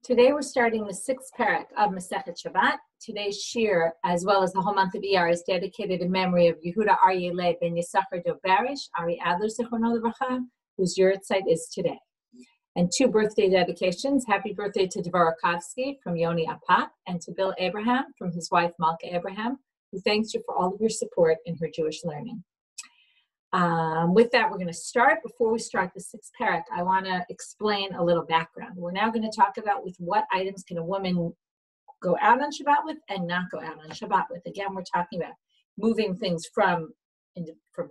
Today we're starting the sixth parak of Masechet Shabbat. Today's shir, as well as the whole month of Iyar, is dedicated in memory of Yehuda Aryeh Leib ben Yisachar Dobarish, Ari Adler Zichrono Livracha, whose yurtzeit is today. And two birthday dedications. Happy birthday to Dvorah Kovsky from Yoni Apat, and to Bill Abraham from his wife Malka Abraham, who thanks you for all of your support in her Jewish learning. With that, we're going to start. Before we start the sixth parak, I want to explain a little background. We're now going to talk about with what items can a woman go out on Shabbat with and not go out on Shabbat with. Again, we're talking about moving things from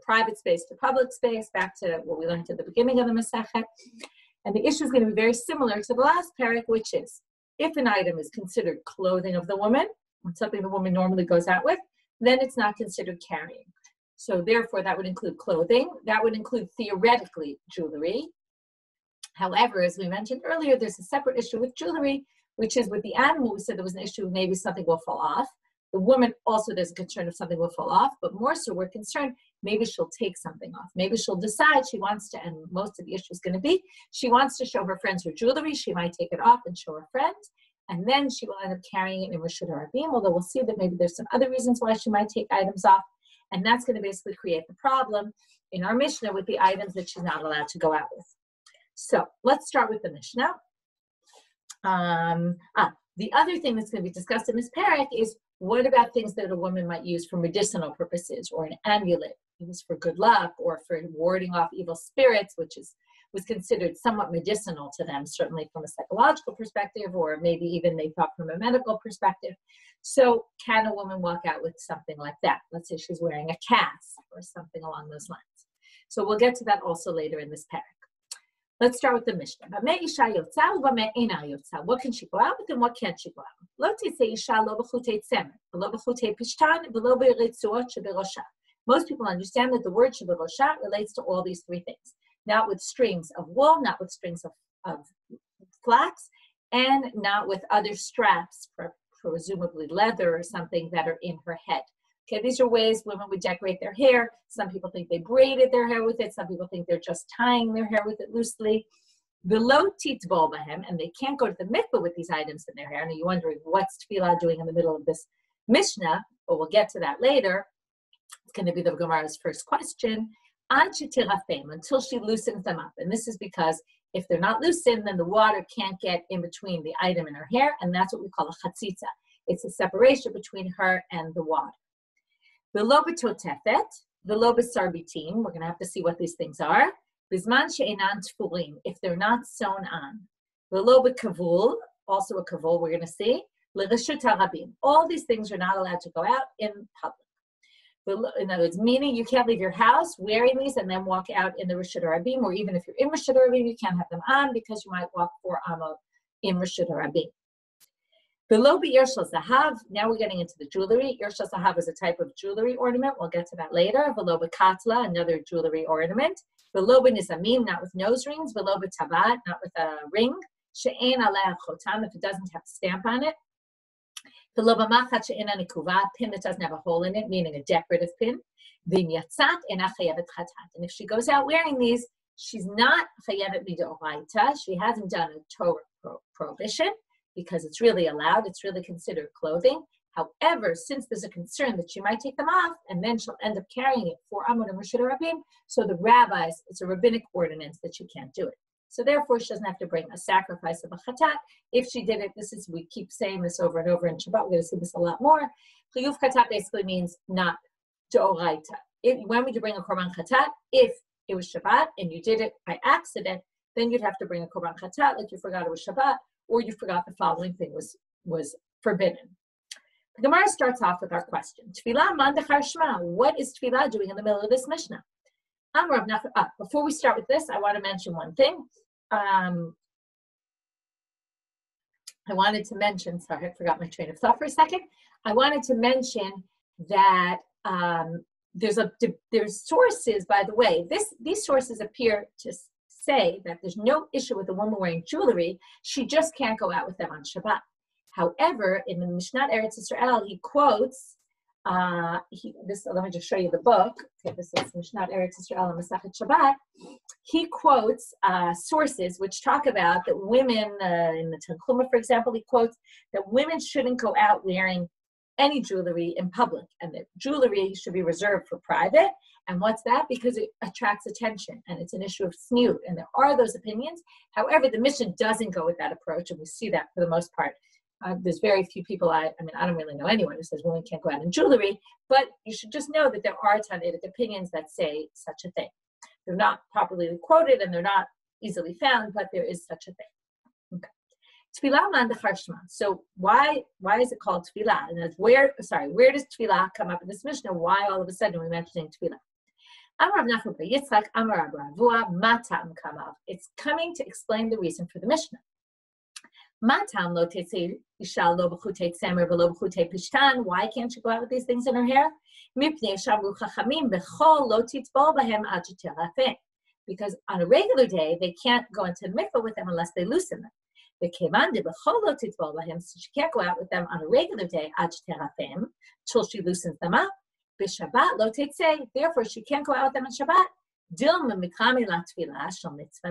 private space to public space, back to what we learned at the beginning of the Masechet. And the issue is going to be very similar to the last parak, which is if an item is considered clothing of the woman, something the woman normally goes out with, then it's not considered carrying. So therefore, that would include clothing. That would include, theoretically, jewelry. However, as we mentioned earlier, there's a separate issue with jewelry, which is with the animal. We said there was an issue, maybe something will fall off. The woman also, there's a concern if something will fall off, but more so we're concerned, maybe she'll take something off. Maybe she'll decide she wants to, and most of the issue is going to be, she wants to show her friends her jewelry. She might take it off and show her friends, and then she will end up carrying it in Reshut HaRabim, although we'll see that maybe there's some other reasons why she might take items off. And that's going to basically create the problem in our Mishnah with the items that she's not allowed to go out with. So let's start with the Mishnah. The other thing that's going to be discussed in this parak is what about things that a woman might use for medicinal purposes, or an amulet used for good luck, or for warding off evil spirits, which was considered somewhat medicinal to them, certainly from a psychological perspective, or maybe even they thought from a medical perspective. So can a woman walk out with something like that? Let's say she's wearing a cast or something along those lines. So we'll get to that also later in this parak. Let's start with the Mishnah. What can she go out with and what can't she go out with? Most people understand that the word sheberosha relates to all these three things. Not with strings of wool, not with strings of flax, and not with other straps, for presumably leather or something, that are in her head. Okay, these are ways women would decorate their hair. Some people think they braided their hair with it. Some people think they're just tying their hair with it loosely. Below titbol bahem, and they can't go to the mikveh with these items in their hair. And you're wondering, what's tefillah doing in the middle of this Mishnah? But we'll get to that later. It's going to be the Gemara's first question. Until she loosens them up. And this is because if they're not loosened, then the water can't get in between the item and her hair, and that's what we call a chatzitza. It's a separation between her and the water. V'lo b'totefet, v'lo b'sarbitim, we're going to have to see what these things are. B'zman she'enan tfurim, if they're not sewn on. V'lo b'kavul, also a kavul we're going to see. L'reshut HaRabim, all these things are not allowed to go out in public. In other words, meaning you can't leave your house wearing these and then walk out in the Reshut HaRabim, or even if you're in Reshut HaRabim, you can't have them on because you might walk 4 amot in Reshut HaRabim. Below b'ir shel zahav, now we're getting into the jewelry. Ir shel zahav is a type of jewelry ornament. We'll get to that later. Below b'katla, another jewelry ornament. Below b'nizamim, not with nose rings. Below b'tabat, not with a ring. She'en aleh chotam, if it doesn't have a stamp on it. The lobamachat she'ena nikuva, pin that doesn't have a hole in it, meaning a decorative pin. V'imyatzat ena chayevet chatat. And if she goes out wearing these, she's not chayevet midoraita. She hasn't done a Torah prohibition because it's really allowed. It's really considered clothing. However, since there's a concern that she might take them off and then she'll end up carrying it for Amud and Reshut HaRabim, so the rabbis, it's a rabbinic ordinance that she can't do it. So therefore, she doesn't have to bring a sacrifice of a chatat. If she did it, we keep saying this over and over in Shabbat. We're going to see this a lot more. Chiyuv chatat basically means not deoraita. When would you bring a korban chatat? If it was Shabbat and you did it by accident, then you'd have to bring a korban chatat, like you forgot it was Shabbat, or you forgot the following thing was forbidden. The Gemara starts off with our question. Tefillah man dechar shma. What is tefillah doing in the middle of this Mishnah? Before we start with this, I want to mention one thing. I wanted to mention, sorry, I forgot my train of thought for a second. I wanted to mention that there's sources, by the way, these sources appear to say that there's no issue with a woman wearing jewelry. She just can't go out with them on Shabbat. However, in the Mishnat Eretz Yisrael, he quotes Let me just show you the book. Okay, this is Mishnat Eretz Yisrael Masachet Shabbat. He quotes sources which talk about that women, in the Tanchuma, for example, he quotes that women shouldn't go out wearing any jewelry in public, and that jewelry should be reserved for private. And what's that? Because it attracts attention, and it's an issue of snoot. And there are those opinions. However, the Mishnah doesn't go with that approach, and we see that for the most part. There's very few people, I don't really know anyone who says women can't go out in jewelry, but you should just know that there are Tanaitic opinions that say such a thing. They're not properly quoted and they're not easily found, but there is such a thing. Okay. Tefillah man dechar shema. So why is it called tefillah? And where does tefillah come up in this Mishnah? Why all of a sudden are we mentioning tefillah? Amar Rav Nachman bar Yitzchak, Amar Rav Ravua, ma ta'am kamav. It's coming to explain the reason for the Mishnah. Why can't you go out with these things in her hair? Because on a regular day, they can't go into the mikveh with them unless they loosen them. So she can't go out with them on a regular day till she loosens them up. Therefore, she can't go out with them on Shabbat.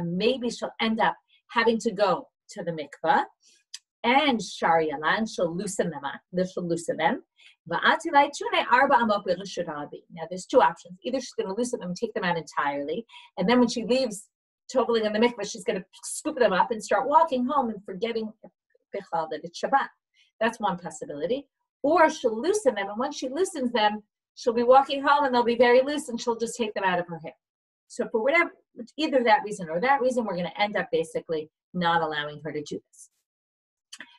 Maybe she'll end up having to go to the mikveh, and shariyalan, she'll loosen them up. She'll loosen them. Now, there's two options. Either she's going to loosen them and take them out entirely, and then when she leaves toveling in the mikveh, she's going to scoop them up and start walking home and forgetting that it's Shabbat. That's one possibility. Or she'll loosen them, and once she loosens them, she'll be walking home and they'll be very loose, and she'll just take them out of her hair. So for whatever, either that reason or that reason, we're going to end up basically not allowing her to do this.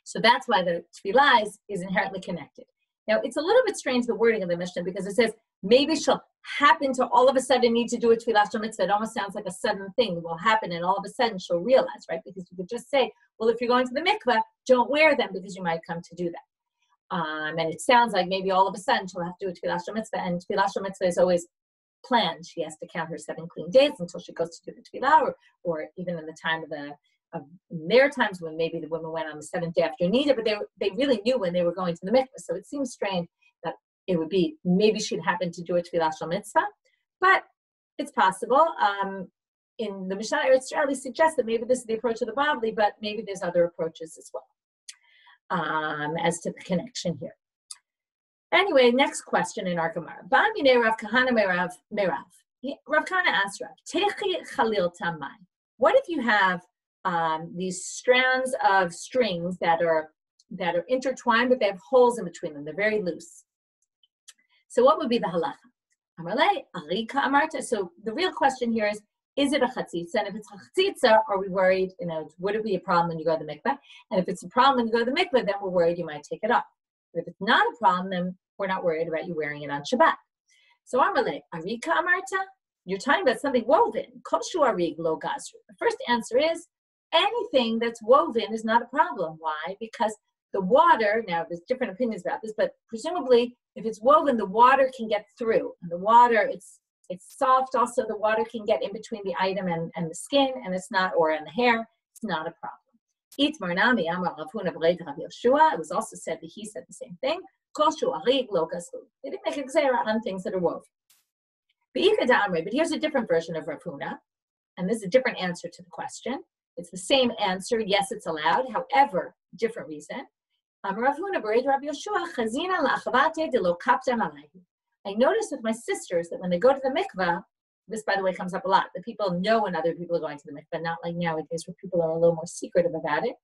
So that's why the tefillah is inherently connected. Now, it's a little bit strange, the wording of the Mishnah, because it says maybe she'll happen to all of a sudden need to do a tefillah shel mitzvah. It almost sounds like a sudden thing will happen, and all of a sudden she'll realize, right? Because you could just say, well, if you're going to the mikveh, don't wear them because you might come to do that. And it sounds like maybe all of a sudden she'll have to do a tefillah shel mitzvah, and tefillah shel mitzvah is always planned. She has to count her 7 clean days until she goes to do the tefillah, or even in the time there are times when maybe the women went on the 7th day after Nida, but they really knew when they were going to the mikveh. So it seems strange that it would be, maybe she'd happen to do a tefillah shel mitzvah, but it's possible. In the Mishnah Eretz Yisrael, suggests that maybe this is the approach of the Bavli, but maybe there's other approaches as well, as to the connection here. Anyway, next question in our Gemara. Rav Kahana Merav. Rav Kahana asked Rav, Techi Chalil Tamai. What if you have these strands of strings that are intertwined, but they have holes in between them? They're very loose. So what would be the halacha? Amarle, arika amarta. So the real question here is it a chatzitza? And if it's a chatzitza, are we worried, would it be a problem when you go to the mikveh? And if it's a problem when you go to the mikveh, then we're worried you might take it off. But if it's not a problem, then we're not worried about you wearing it on Shabbat. So Amarle, arika amarta? You're talking about something woven. Koshu arig lo gazru. The first answer is anything that's woven is not a problem. Why? Because the water, now there's different opinions about this, but presumably if it's woven, the water can get through. And the water, it's soft. Also, the water can get in between the item and the skin, and it's not, or in the hair, it's not a problem. Itmar nami amar Rav Huna b'reit Rav Yoshua. It was also said that he said the same thing. Koshu arig lo gazru. They didn't make a gzeira on things that are woven. But here's a different version of Rav Huna, and this is a different answer to the question. It's the same answer. Yes, it's allowed. However, different reason. I noticed with my sisters that when they go to the mikveh, this, by the way, comes up a lot, that people know when other people are going to the mikveh, not like nowadays where people are a little more secretive about it.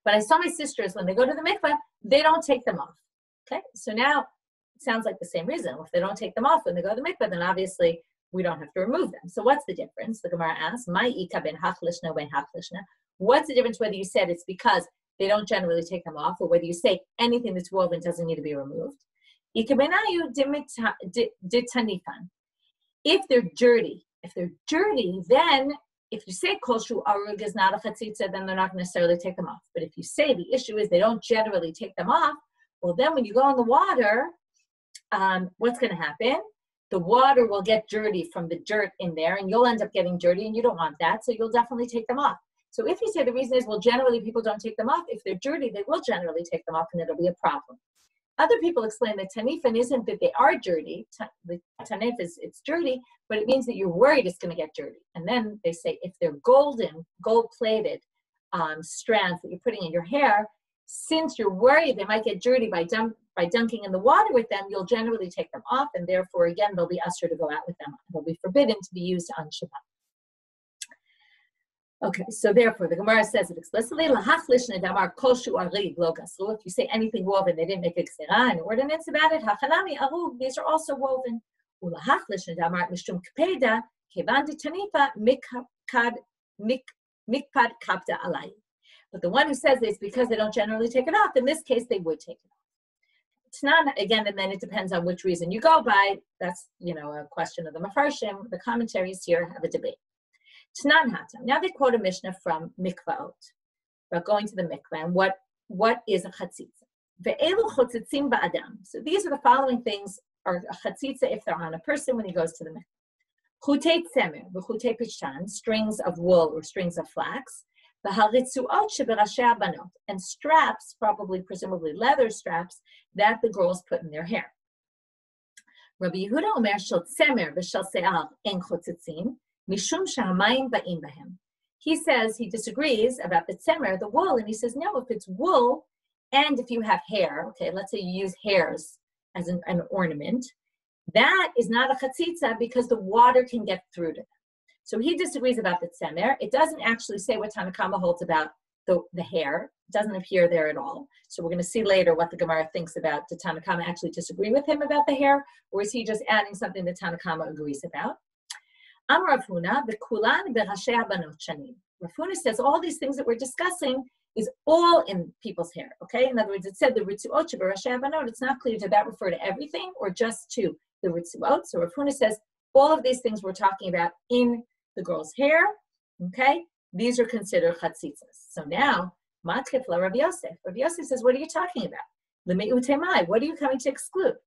But I saw my sisters, when they go to the mikveh, they don't take them off. Okay, so now it sounds like the same reason. If they don't take them off when they go to the mikveh, then obviously we don't have to remove them. So what's the difference? The Gemara asks, what's the difference whether you said it's because they don't generally take them off, or whether you say anything that's woven doesn't need to be removed? If they're dirty, then if you say koshu arug is not a chatzitza, then they're not going to necessarily take them off. But if you say the issue is they don't generally take them off, well, then when you go in the water, what's going to happen? The water will get dirty from the dirt in there, and you'll end up getting dirty, and you don't want that, so you'll definitely take them off. So if you say the reason is, well, generally people don't take them off, if they're dirty, they will generally take them off, and it'll be a problem. Other people explain that tanifin isn't that they are dirty. The tanif is it's dirty, but it means that you're worried it's going to get dirty. And then they say if they're gold-plated strands that you're putting in your hair, since you're worried they might get dirty by dunking in the water with them, you'll generally take them off, and therefore, again, they'll be usher to go out with them. They'll be forbidden to be used on Shabbat. Okay, so therefore, the Gemara says it explicitly, if you say anything woven, they didn't make a gzera, an ordinance about it, these are also woven. But the one who says this because they don't generally take it off, in this case, they would take it off. It's not, again, and then it depends on which reason you go by. That's, a question of the Mefarshim. The commentaries here have a debate. Now they quote a Mishnah from Mikvaot, about going to the mikvah, and what is a chatzitza. So these are the following things, are a chatzitza if they're on a person when he goes to the mikvah. Chutei tzemer, v'chutei pishtan, strings of wool or strings of flax, and straps, presumably leather straps, that the girls put in their hair. Rabbi Yehuda omer shel tzemer v'shel se'ar en chotzitzin, mishum shehamayim ba'im bahem. He says he disagrees about the tzemer, the wool, and he says, no, if it's wool, and if you have hair, okay, let's say you use hairs as an ornament, that is not a chatzitza because the water can get through to them. So he disagrees about the tzemer. It doesn't actually say what Tanakama holds about the hair. It doesn't appear there at all. So we're going to see later what the Gemara thinks about. Did Tanakama actually disagree with him about the hair, or is he just adding something that Tanakama agrees about? Amar Rav Huna, b'kulan b'rashei habanot shanim. Rav Huna says all these things that we're discussing is all in people's hair. Okay, in other words, it said the ritzuot b'rashei habanot. It's not clear, did that refer to everything or just to the ritzuot? So Rav Huna says all of these things we're talking about in the girl's hair, okay? These are considered chatzitzas. So now, matkefla Rabbi Yosef. Rabbi Yosef says, what are you talking about? L'me'utemai, what are you coming to exclude?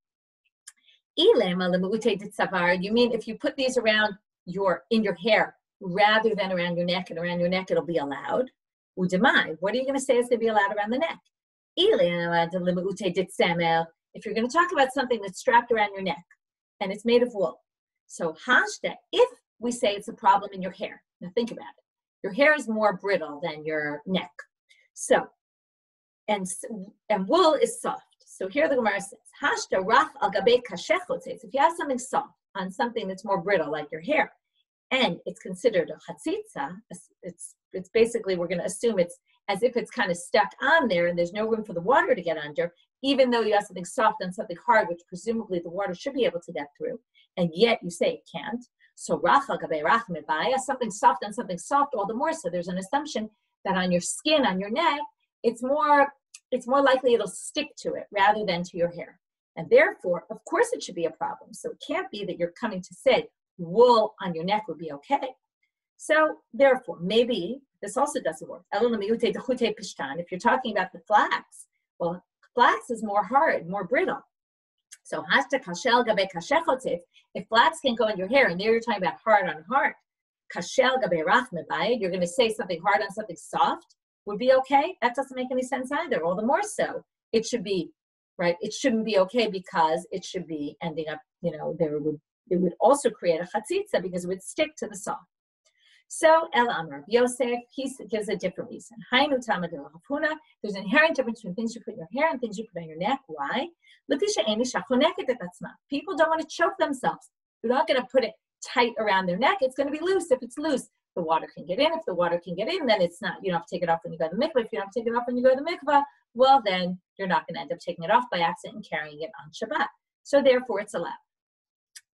Ilema l'me'ute ditzavar, you mean if you put these around in your hair rather than around your neck, and around your neck it'll be allowed? Udemai, what are you going to say is going to be allowed around the neck? Ilema l'me'ute ditzamer, if you're going to talk about something that's strapped around your neck, and it's made of wool. So hashta, if we say it's a problem in your hair. Now think about it. Your hair is more brittle than your neck. So, and wool is soft. So here the Gemara says, Hashta rach al gabe kashechotzetz. If you have something soft on something that's more brittle, like your hair, and it's considered a chatzitza, it's basically, we're going to assume it's as if it's kind of stuck on there and there's no room for the water to get under, even though you have something soft on something hard, which presumably the water should be able to get through, and yet you say it can't. So rachal gabe rach mebaya, something soft on something soft, all the more so. There's an assumption that on your skin, on your neck, it's more likely it'll stick to it rather than to your hair. And therefore, of course, it should be a problem. So it can't be that you're coming to say wool on your neck would be okay. So therefore, maybe this also doesn't work. If you're talking about the flax, well, flax is more hard, more brittle. So if flax can go in your hair, and there you're talking about hard on hard, you're going to say something hard on something soft would be okay? That doesn't make any sense either. All the more so, it should be, right? It shouldn't be okay because it should be ending up, it would also create a chatzitza because it would stick to the soft. So El Amar Yosef, he gives a different reason. Hainu Tamad El Hafuna. There's an inherent difference between things you put in your hair and things you put on your neck. Why? People don't want to choke themselves. They're not going to put it tight around their neck. It's going to be loose. If it's loose, the water can get in. If the water can get in, then it's not. You don't have to take it off when you go to the mikvah. If you don't have to take it off when you go to the mikvah, well, then you're not going to end up taking it off by accident and carrying it on Shabbat. So therefore, it's allowed.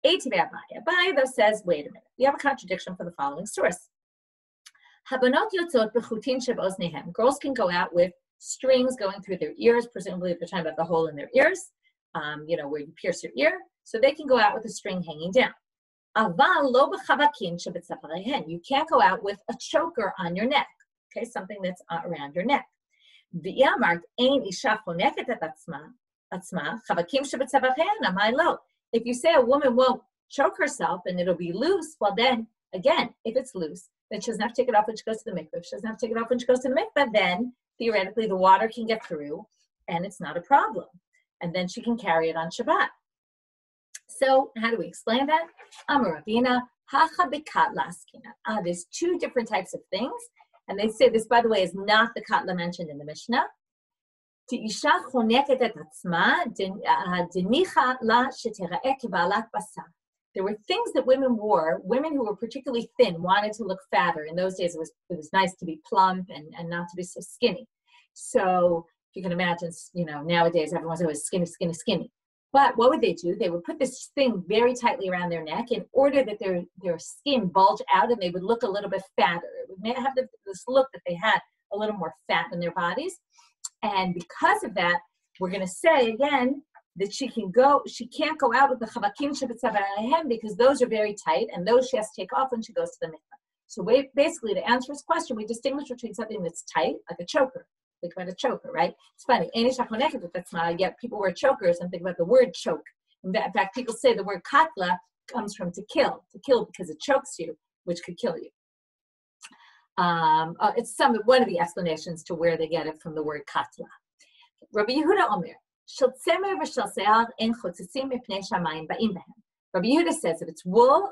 Abai though says, wait a minute, we have a contradiction for the following source. Girls can go out with strings going through their ears, presumably they're talking about the hole in their ears, where you pierce your ear, so they can go out with a string hanging down. You can't go out with a choker on your neck, okay, something that's around your neck. If you say a woman won't choke herself and it'll be loose, well then, again, if it's loose, then she doesn't have to take it off when she goes to the mikveh. If she doesn't have to take it off when she goes to the mikveh, then theoretically the water can get through and it's not a problem. and then she can carry it on Shabbat. So how do we explain that? Amar Ravina, hacha bekatla askina. There's two different types of things, and they say this, by the way, is not the katla mentioned in the Mishnah. Ti'isha choneket et atzma denicha la shetera'eh keba'alat basar. There were things that women wore. Women who were particularly thin wanted to look fatter. In those days, it was nice to be plump and not to be so skinny. So if you can imagine, nowadays everyone's always skinny, skinny, skinny. But what would they do? They would put this thing very tightly around their neck in order that their skin bulge out and they would look a little bit fatter. It would have this look that they had a little more fat in their bodies. And because of that, we're going to say again that she can't go out with the chavakim shebetzavarahem because those are very tight and those she has to take off when she goes to the mikvah. So basically, to answer his question, we distinguish between something that's tight, like a choker. Think about a choker, right? It's funny. Yet people wear chokers and think about the word choke. In fact, people say the word katla comes from to kill because it chokes you, which could kill you. It's one of the explanations to where they get it from the word katla. Rabbi Yehuda Omer, Rabbi Yehuda says if it's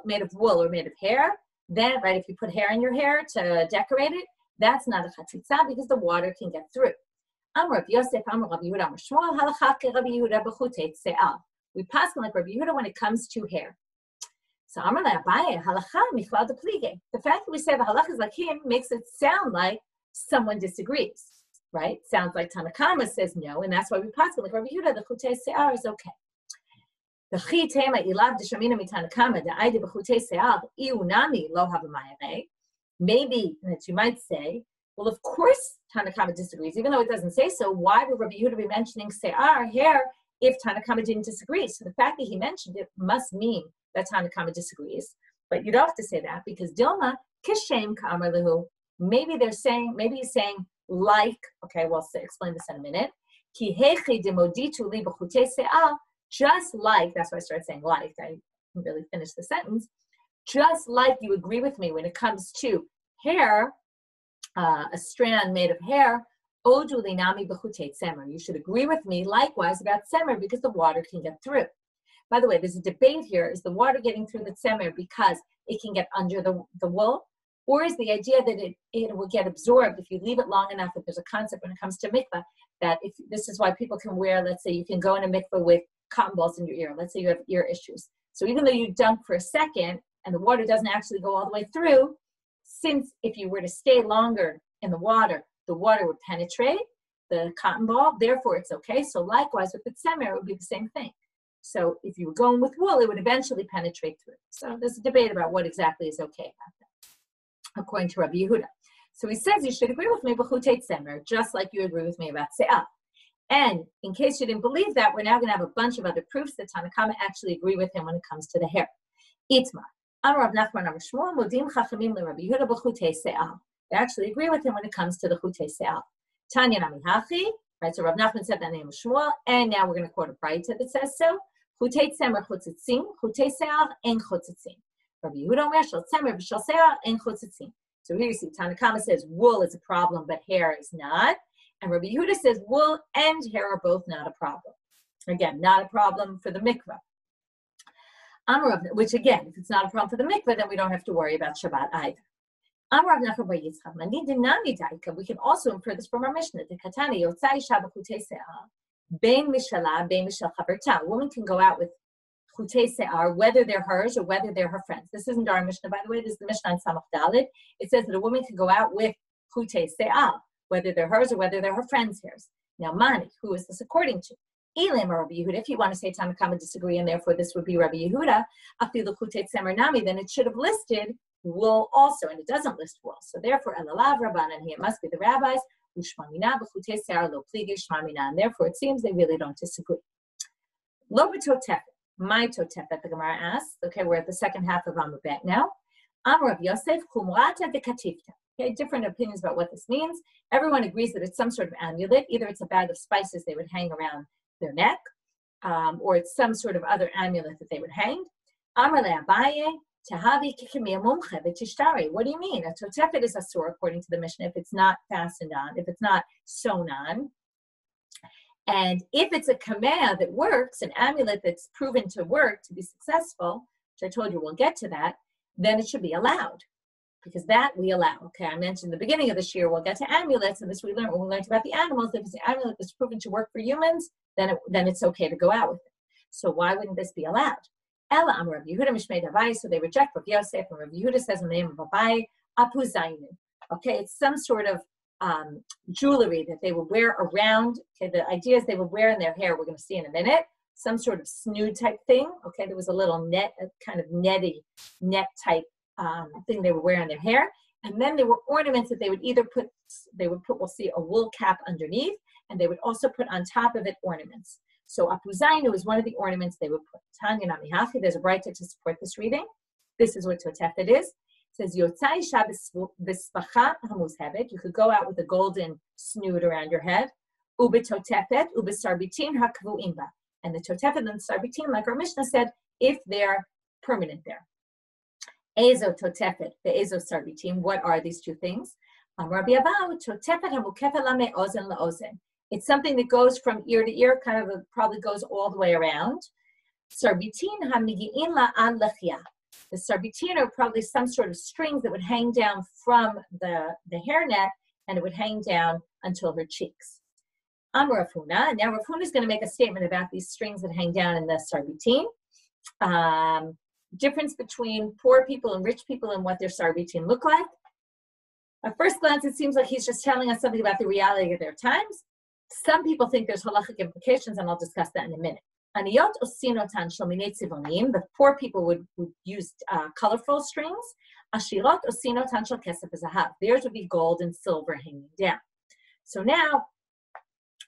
made of wool or made of hair, then, right, if you put hair in your hair to decorate it, that's not a chatzitza because the water can get through. We pass on like Rabbi Yehuda when it comes to hair. So the fact that we say the halakha is like him makes it sound like someone disagrees, right? Sounds like Tanakama says no, and that's why we pass on like Rabbi Yehuda, the chutei se'ar is okay. The chitema ilav d'shamina mitanakama da'ayde b'chutei se'ar iunami lo havamayare. Maybe that you might say, well, of course Tanakama disagrees, even though it doesn't say so. Why would Rabbi Yehuda be mentioning se'ar, hair, if Tanakama didn't disagree? So the fact that he mentioned it must mean that Tanakama disagrees. But you don't have to say that because Dilma kishem ka'amar lehu. Maybe he's saying like. Okay, we'll explain this in a minute. Ki hechi demoditu li b'chutei se'ar. Just like, that's why I started saying like. I didn't really finish the sentence. Just like you agree with me when it comes to hair, a strand made of hair, odu linami b'chutei tzemer. You should agree with me likewise about tzemer because the water can get through. By the way, there's a debate here. Is the water getting through the tzemer because it can get under the wool? Or is the idea that it will get absorbed if you leave it long enough? That there's a concept when it comes to mikvah that if this is why people can wear, let's say you can go in a mikvah with cotton balls in your ear. Let's say you have ear issues. So even though you dunk for a second and the water doesn't actually go all the way through, since if you were to stay longer in the water would penetrate the cotton ball, therefore it's okay. So likewise with the tzemer, it would be the same thing. So if you were going with wool, it would eventually penetrate through. So there's a debate about what exactly is okay about that, according to Rabbi Yehuda. So he says you should agree with me b'chutei tzemer, just like you agree with me about se'ah. And in case you didn't believe that, we're now going to have a bunch of other proofs that Tanakama actually agree with him when it comes to the hair. Itmar. Amar Rav Nachman Amar Shmuel modim chachamim leRabbi Yehuda b'chutei se'ah. They actually agree with him when it comes to the chutei se'ah. Tanya nami hachi. Right, so Rav Nachman said that name of Shmuel, and now we're going to quote a brayta that says so. Chutei tzemer chutzitzim, chutei se'ah en chutzitzim. Rabbi Yehuda Omer shel tzemer v'shel se'ah en chutzitzim. So here you see Tanakama says wool is a problem, but hair is not. And Rabbi Yehuda says wool and hair are both not a problem. Again, not a problem for the mikvah. Which again, if it's not a problem for the mikvah, then we don't have to worry about Shabbat either. We can also infer this from our Mishnah. A woman can go out with chutei se'ar, whether they're hers or whether they're her friends. This isn't our Mishnah, by the way. This is the Mishnah on Samach Daled. It says that a woman can go out with chutei se'ar, whether they're hers or whether they're her friends' hairs. Now, Mani, who is this according to? Elim or Rabbi Yehuda. If you want to say Tanakama disagree, and therefore this would be Rabbi Yehuda, afilu chutei tzemer nami, then it should have listed wool also, and it doesn't list wool. So therefore, elalav rabbanan, it must be the rabbis, ushmamina b'chutei se'ar lo pligi shmamina, and therefore it seems they really don't disagree. Lo b'totefet, my totefet, the Gemara asks. Okay, we're at the second half of Amabet now. Amar Rav Yosef kumrata dekativta. Okay, different opinions about what this means. Everyone agrees that it's some sort of amulet. Either it's a bag of spices they would hang around their neck, or it's some sort of other amulet that they would hang. Amar le Abaye, tahavi kikimiya mumche v'tishtari. What do you mean? A totefet is asur according to the Mishnah if it's not fastened on, if it's not sewn on. And if it's a kameh that works, an amulet that's proven to work, to be successful, which I told you we'll get to that, then it should be allowed. Because that we allow. Okay, I mentioned the beginning of this year, we'll get to amulets, and this we learned when we learned about the animals. If it's an amulet that's proven to work for humans, then it's okay to go out with it. So why wouldn't this be allowed? Ella Amar Rav Yehuda Mishmei Davai, so they reject Rav Yosef, and Rav Yehuda says in the name of Abai, Apu Zainu. Okay, it's some sort of jewelry that they would wear around. Okay, the idea is they would wear in their hair, we're going to see in a minute, some sort of snood type thing. Okay, there was a little net, a kind of net type thing they would wear in their hair. And then there were ornaments that they would either put, we'll see, a wool cap underneath, and they would also put on top of it ornaments. So Apuzainu is one of the ornaments they would put. Tanya Namihachi, there's a brighter to support this reading. This is what Totefet is. It says, Yotzai Shabbos Bispacha Hamuzhebet. You could go out with a golden snood around your head. Ube Totefet, Ube Sarbitin Hakvu Imba. And the Totefet and the Sarbitin, like our Mishnah said, if they're permanent there. Ezo Totefet, the Ezo Sarbitin. What are these two things? Rabbi Abau, Totefet Hamukefet Lame Ozen Laozen. It's something that goes from ear to ear, kind of probably goes all the way around. Sarbitin hamigi'in la'an lechia. The sarbitin are probably some sort of strings that would hang down from the hairnet, and it would hang down until her cheeks. Amar Rav Huna. Now Rav Huna is going to make a statement about these strings that hang down in the sarbitin. Difference between poor people and rich people and what their sarbitin look like. At first glance, it seems like he's just telling us something about the reality of their times. Some people think there's halachic implications, and I'll discuss that in a minute. Aniyot osinotan shlominei tzivonim, the poor people would use colorful strings. Ashirot osinotan shel kesef v'zahav, theirs would be gold and silver hanging down. So now,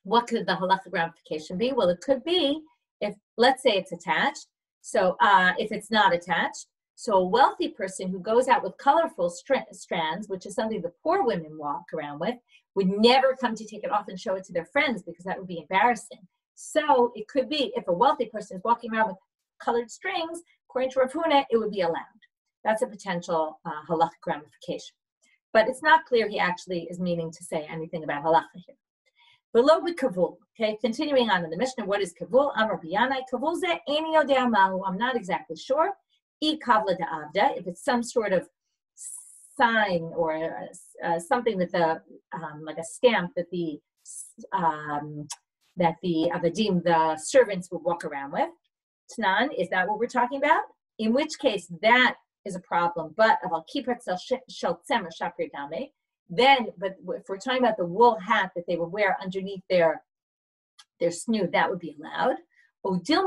what could the halachic ramification be? Well, it could be if, let's say it's attached. So if it's not attached, so a wealthy person who goes out with colorful strands, which is something the poor women walk around with, would never come to take it off and show it to their friends because that would be embarrassing. So it could be if a wealthy person is walking around with colored strings, according to Rav Huna, it would be allowed. That's a potential halachic ramification. But it's not clear he actually is meaning to say anything about halacha here. Below with kavul, okay, continuing on in the Mishnah, what is kavul? Amar biyanai, kavul ze eni yodea mahu, I'm not exactly sure. I kavla da'avda, if it's some sort of sign or something that the like a stamp that the avadim, the servants, would walk around with. Tnan, is that what we're talking about? In which case that is a problem. But then, but if we're talking about the wool hat that they would wear underneath their snood, that would be allowed. Or maybe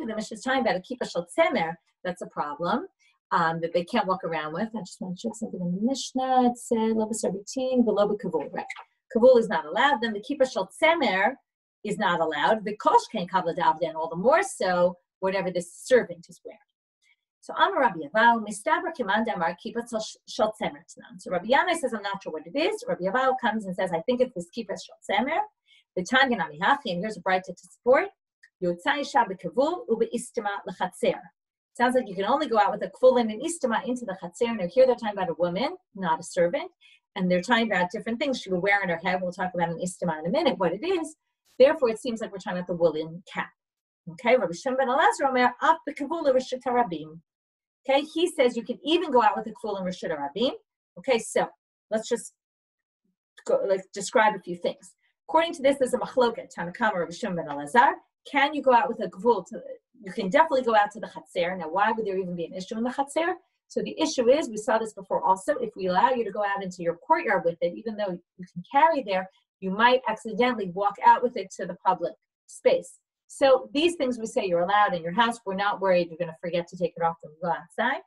the Mishnah is talking about a kippah shel tzemer, that's a problem. That they can't walk around with. I just want to check something in the Mishnah. It said, Loba Sarbitin, Beloba Kavul. Right. Kavul is not allowed. Then the Kippah Shel Tzemer is not allowed. The Kosh Kain Kavla Davda, and all the more so, whatever the servant is wearing. So, Amar Rabbi Yaval, Mistabra Kimanda Amar Kippah Shel Tzemer Tnan. So, Rabbi Yana says, I'm not sure what it is. Rabbi Yaval comes and says, I think it's this Kippah Shel Tzemer. The Tanya Namihachi, and here's a brighter to support. Yotzai Shabbat Kavul, Ube Istima Lechatzer. Sounds like you can only go out with a kfulin and istama into the chatzer. Now here they're talking about a woman, not a servant, and they're talking about different things she would wear on her head. We'll talk about an istama in a minute, what it is. Therefore, it seems like we're talking about the woolen cap. Okay, Rabbi Shimon ben Elazar Omer, Af b'kavula rishut harabim. Okay, he says you can even go out with a kfulin rishut harabim. Okay, so let's just go, describe a few things. According to this, there's a machloket, Tanakama Rabbi Shimon ben Elazar. Can you go out with a gvul? You can definitely go out to the chatzer. Now, why would there even be an issue in the chatzer? So the issue is, we saw this before also, if we allow you to go out into your courtyard with it, even though you can carry there, you might accidentally walk out with it to the public space. So these things we say you're allowed in your house. We're not worried you're going to forget to take it off when you go outside.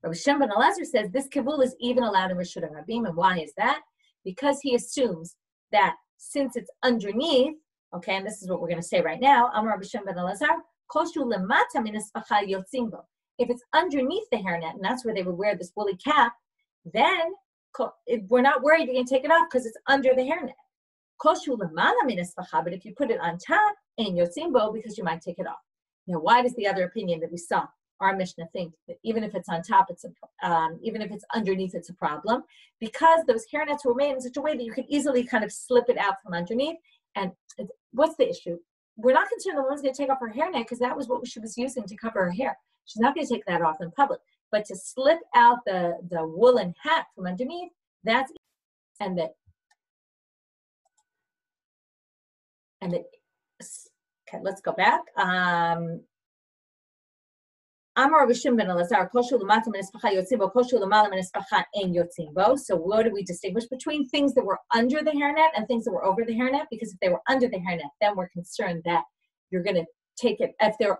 Rabbi Shimon ben Elazar says this kavul is even allowed in Rishut HaRabim. And why is that? Because he assumes that since it's underneath, okay, and this is what we're going to say right now. Amar Rabbi Shimon ben Elazar, koshu lemata min espacha yotzim bo. If it's underneath the hairnet, and that's where they would wear this woolly cap, then we're not worried you're going to take it off because it's under the hairnet. Koshu lemala min espacha, but if you put it on top, ein yotzim bo, because you might take it off. Now, why does the other opinion that we saw our Mishnah think that even if it's on top, even if it's underneath, it's a problem, because those hairnets were made in such a way that you could easily kind of slip it out from underneath. And what's the issue? We're not concerned the woman's going to take off her hairnet because that was what she was using to cover her hair. She's not going to take that off in public. But to slip out the woolen hat from underneath, that's and the okay, let's go back. Amar Rishim ben Elazar, kosher l'mata minispacha yotzim bo, kosher l'mala minispacha ein yotzim bo. So what do we distinguish between things that were under the hairnet and things that were over the hairnet? Because if they were under the hairnet, then we're concerned that you're going to take it. If they're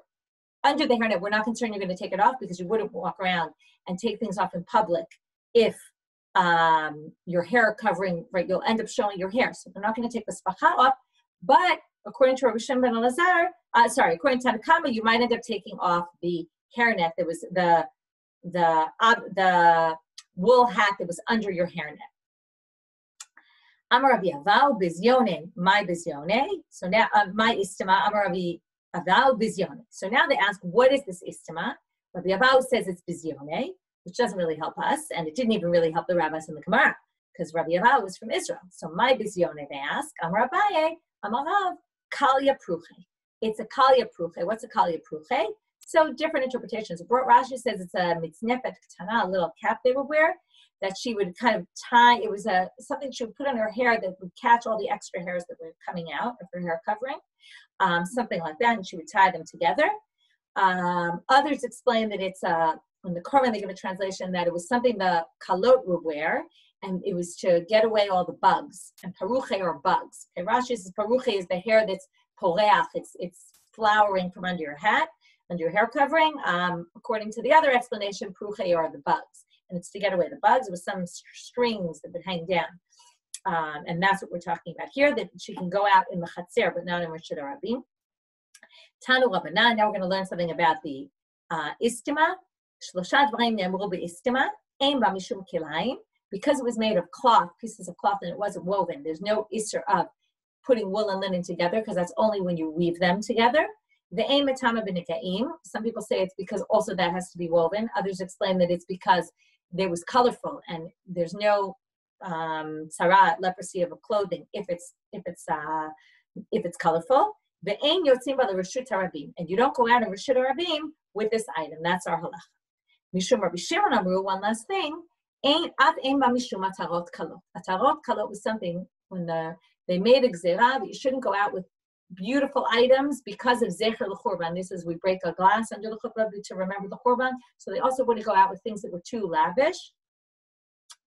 under the hairnet, we're not concerned you're going to take it off, because you wouldn't walk around and take things off in public if your hair covering, right, you'll end up showing your hair. So they're not going to take the spacha off. But according to Rabbi Shimon ben Elazar, according to Tanakama, you might end up taking off the hairnet that was the wool hat that was under your hairnet. Amar Rabbi Aval bizyone, my bizyone. So now my istima. Amar Rabbi Aval bizyone. So now they ask, what is this istima? Rabbi Aval says it's bizyone, which doesn't really help us, and it didn't even really help the rabbis in the Gemara, because Rabbi Aval was from Israel. So my bizyone, they ask, Amar Abaye, Amar Rav, kalya pruche. It's a kalya pruche. What's a kalya pruche? So different interpretations. Rashi says it's a mitznefet ketana, a little cap they would wear that she would kind of tie. It was something she would put on her hair that would catch all the extra hairs that were coming out of her hair covering, something like that, and she would tie them together. Others explain that it's in the Korban they give a translation that it was something the kalot would wear, and it was to get away all the bugs. And paruche are bugs. Okay, Rashi says paruche is the hair that's poreach. It's flowering from under your hat, under your hair covering. According to the other explanation, paruche are the bugs, and it's to get away the bugs. It was some strings that would hang down, and that's what we're talking about here. That she can go out in the chatzer, but not in Rishut Harabim. Tanu Rabbanan. Now we're going to learn something about the istima. Shlosha dvarim ne'emru be'istima. Ein ba mishum kilayim. Because it was made of cloth, pieces of cloth, and it wasn't woven, there's no isser of putting wool and linen together, because that's only when you weave them together. The aim matama b'nikaim. Some people say it's because also that has to be woven. Others explain that it's because it was colorful, and there's no tzara, leprosy of a clothing if it's colorful. The aim yotzim b'la reshut harabim, and you don't go out in reshut harabim with this item. That's our halacha. Mishum Rabbi Shimon amru. One last thing. Atarot kalot was something when they made a gzera that you shouldn't go out with beautiful items because of zecher l'churban. This is, we break a glass under the chuppah to remember the churban. So they also wouldn't go out with things that were too lavish.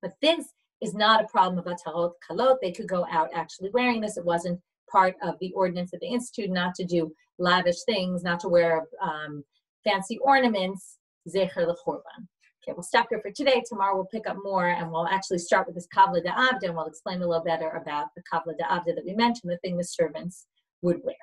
But this is not a problem of atarot kalot. They could go out actually wearing this. It wasn't part of the ordinance of the institute not to do lavish things, not to wear fancy ornaments, zecher l'churban. Okay, we'll stop here for today. Tomorrow we'll pick up more, and we'll actually start with this kavla da'avda, and we'll explain a little better about the kavla da'avda that we mentioned, the thing the servants would wear.